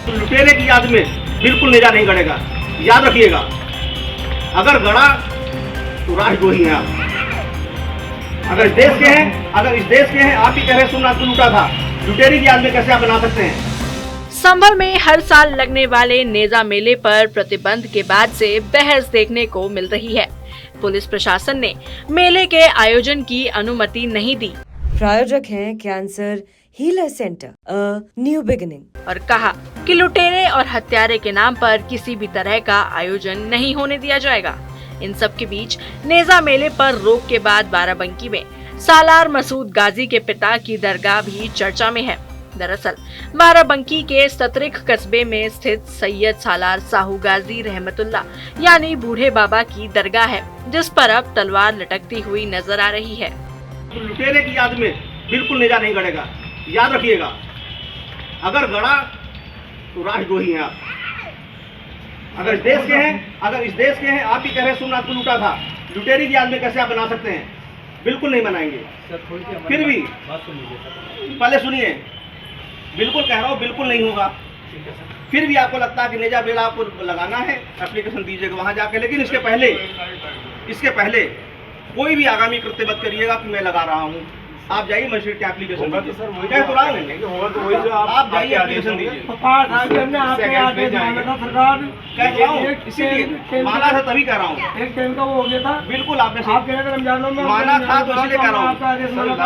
तो लुटेरे की याद में बिल्कुल नेजा नहीं गड़ेगा। याद रखिएगा, अगर गड़ा तो राजद्रोही हैं आप। अगर इस देश के हैं, आप ही कह रहे सोमनाथ को लूटा था, लुटेरे की याद में कैसे आप बना सकते हैं? संभल में हर साल लगने वाले नेजा मेले पर प्रतिबंध के बाद से बहस देखने को मिल रही है। पुलिस प्रशासन ने मेले के आयोजन की अनुमति नहीं दी। प्रायोजक हैं cancer healer centre new beginning, और कहा कि लुटेरे और हत्यारे के नाम पर किसी भी तरह का आयोजन नहीं होने दिया जाएगा। इन सब के बीच नेजा मेले पर रोक के बाद बाराबंकी में सालार मसूद गाजी के पिता की दरगाह भी चर्चा में है। दरअसल बाराबंकी के सतरिक कस्बे में स्थित सैयद सालार साहू गाजी रहमतुल्लाह यानी बूढ़े बाबा की दरगाह है, जिस पर अब तलवार लटकती हुई नजर आ रही है। तो लुटेरे की याद में बिल्कुल नेजा नहीं गड़ेगा। याद रखिएगा, अगर गड़ा तो राजद्रोही हैं आप। अगर इस देश के हैं, आप ही कह रहे सोमनाथ को लूटा था, लुटेरे की याद में कैसे आप बना सकते हैं? बिल्कुल नहीं बनाएंगे। फिर भी पहले सुनिए, बिल्कुल कह रहा हूँ, बिल्कुल नहीं होगा। फिर भी आपको लगता है कि नेजा बेला आपको लगाना है, एप्लीकेशन दीजिएगा वहाँ जाके। लेकिन इसके पहले कोई भी आगामी कृत्य मत करिएगा कि मैं लगा रहा हूँ। आप जाइए मजिस्ट्रेट के एप्लीकेशन दीजिए। कह तो रहा हूँ, आप जाइए एप्लीकेशन दीजिए। कह तो रहा हूँ, इसीलिए माना था तभी कह रहा हूँ। एक टाइम का वो हो गया था। बिल्कुल आपने रमजानों में माना था तो इसलिए कह रहा हूँ,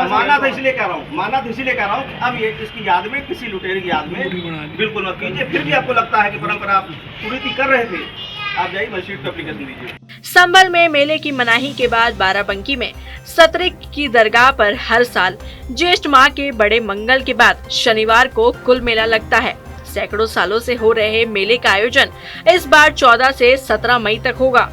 माना था इसलिए कह रहा हूँ। अब ये इसकी याद में, किसी लुटेरे की याद में बिल्कुल मत कीजिए। फिर भी आपको लगता है कि परंपरा आप पूरी कर रहे थे, आप जाइए मजिस्ट्रेट को एप्लीकेशन दीजिए। संभल में मेले की मनाही के बाद बाराबंकी में सतरिक की दरगाह पर हर साल ज्येष्ठ माह के बड़े मंगल के बाद शनिवार को कुल मेला लगता है। सैकड़ों सालों से हो रहे मेले का आयोजन इस बार 14 से 17 मई तक होगा।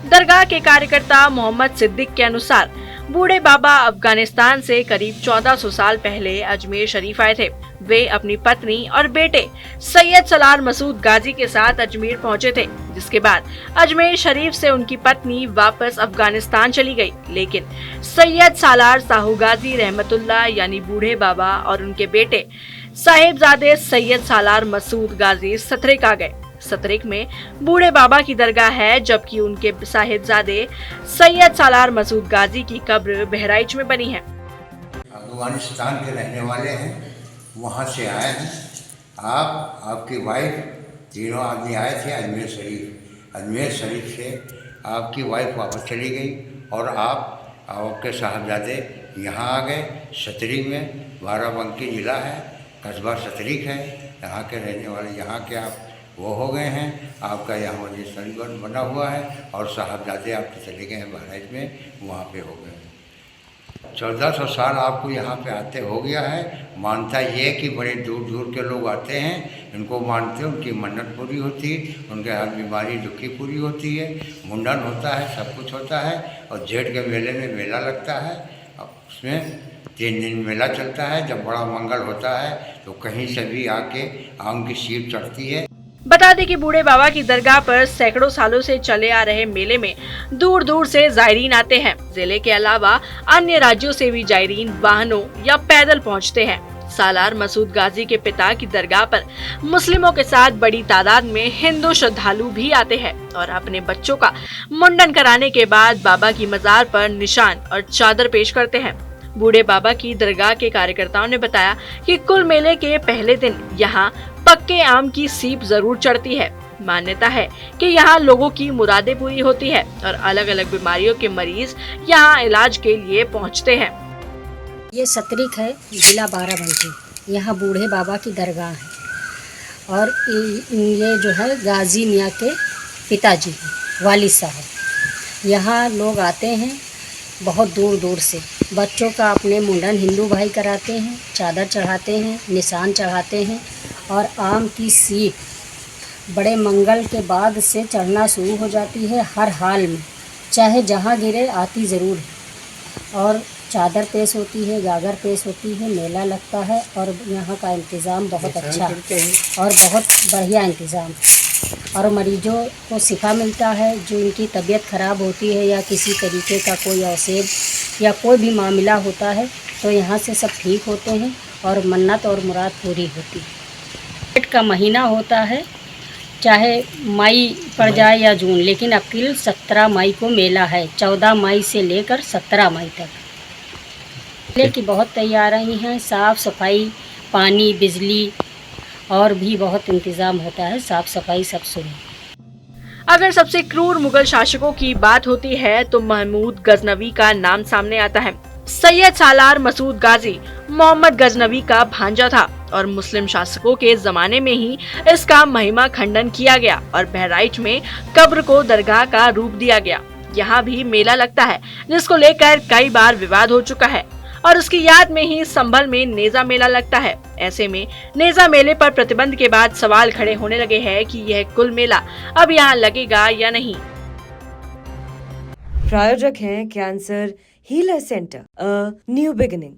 दरगाह के कार्यकर्ता मोहम्मद सिद्दीक के अनुसार बूढ़े बाबा अफगानिस्तान से करीब 1400 साल पहले अजमेर शरीफ आए थे। वे अपनी पत्नी और बेटे सैयद सालार मसूद गाजी के साथ अजमेर पहुंचे थे, जिसके बाद अजमेर शरीफ से उनकी पत्नी वापस अफगानिस्तान चली गई। लेकिन सैयद सालार साहू गाजी रहमतुल्लाह यानी बूढ़े बाबा और उनके बेटे साहिबजादे सैयद सालार मसूद गाजी सतरिक आ गए। सतरिक में बूढ़े बाबा की दरगाह है, जबकि उनके साहिबजादे सैयद सालार मसूद गाजी की कब्र बहराइच में बनी है। अफगानिस्तान के रहने वाले हैं, वहाँ से आए हैं। आपकी वाइफ, तीनों आदमी आए थे अजमेर शरीफ से आपकी वाइफ वापस चली गई और आपके साहबजादे यहाँ आ गए। सतरिक में बाराबंकी ज़िला है, कस्बा सतरिक है, यहाँ के रहने वाले यहाँ के आप वो हो गए हैं। आपका यहाँ मस्जिद शरीफ बना हुआ है और साहबजादे आपके चले गए हैं बहराइच में, वहाँ पे हो गए। 1400 साल आपको यहाँ पे आते हो गया है। मानता ये कि बड़े दूर दूर के लोग आते हैं, इनको मानते हैं, उनकी मन्नत पूरी होती है, उनके हर बीमारी दुखी पूरी होती है, मुंडन होता है, सब कुछ होता है। और जेठ के मेले में मेला लगता है, उसमें 3 दिन मेला चलता है। जब बड़ा मंगल होता है तो कहीं से भी आके आम की सीप चढ़ती है। बता दें कि बूढ़े बाबा की दरगाह पर सैकड़ों सालों से चले आ रहे मेले में दूर दूर से जायरीन आते हैं। जिले के अलावा अन्य राज्यों से भी जायरीन वाहनों या पैदल पहुंचते हैं। सालार मसूद गाजी के पिता की दरगाह पर मुस्लिमों के साथ बड़ी तादाद में हिंदू श्रद्धालु भी आते हैं और अपने बच्चों का मुंडन कराने के बाद बाबा की मजार पर निशान और चादर पेश करते हैं। बूढ़े बाबा की दरगाह के कार्यकर्ताओं ने बताया कि कुल मेले के पहले दिन यहाँ पक्के आम की सीप जरूर चढ़ती है। मान्यता है कि यहाँ लोगों की मुरादें पूरी होती है और अलग अलग बीमारियों के मरीज यहाँ इलाज के लिए पहुँचते हैं। ये सतरिक है, जिला बाराबंकी। यहाँ बूढ़े बाबा की दरगाह है और ये जो है गाजी मियाँ के पिताजी वालिद साहब। यहाँ लोग आते हैं बहुत दूर दूर से। बच्चों का अपने मुंडन हिंदू भाई कराते हैं, चादर चढ़ाते हैं, निशान चढ़ाते हैं और आम की सीप बड़े मंगल के बाद से चढ़ना शुरू हो जाती है। हर हाल में चाहे जहाँ गिरे आती ज़रूर है। और चादर पेश होती है, गागर पेश होती है, मेला लगता है और यहाँ का इंतज़ाम बहुत अच्छा और बहुत बढ़िया इंतज़ाम। और मरीजों को शिफा मिलता है। जो इनकी तबीयत ख़राब होती है या किसी तरीके का कोई अवसेब या कोई भी मामला होता है तो यहाँ से सब ठीक होते हैं और मन्नत और मुराद पूरी होती है। पेट का महीना होता है, चाहे मई पड़ जाए या जून, लेकिन अप्रैल 17 मई को मेला है। 14 मई से लेकर 17 मई तक मेले की बहुत तैयारियां हैं। साफ़ सफाई, पानी, बिजली और भी बहुत इंतज़ाम होता है। साफ़ सफाई सब शुरू। अगर सबसे क्रूर मुगल शासकों की बात होती है तो महमूद गजनवी का नाम सामने आता है। सैयद सालार मसूद गाजी मोहम्मद गजनवी का भांजा था और मुस्लिम शासकों के जमाने में ही इसका महिमा खंडन किया गया और बहराइच में कब्र को दरगाह का रूप दिया गया। यहाँ भी मेला लगता है जिसको लेकर कई बार विवाद हो चुका है और उसकी याद में ही संभल में नेजा मेला लगता है। ऐसे में नेजा मेले पर प्रतिबंध के बाद सवाल खड़े होने लगे हैं कि यह कुल मेला अब यहाँ लगेगा या नहीं। प्रायोजक हैं cancer healer centre, a new beginning.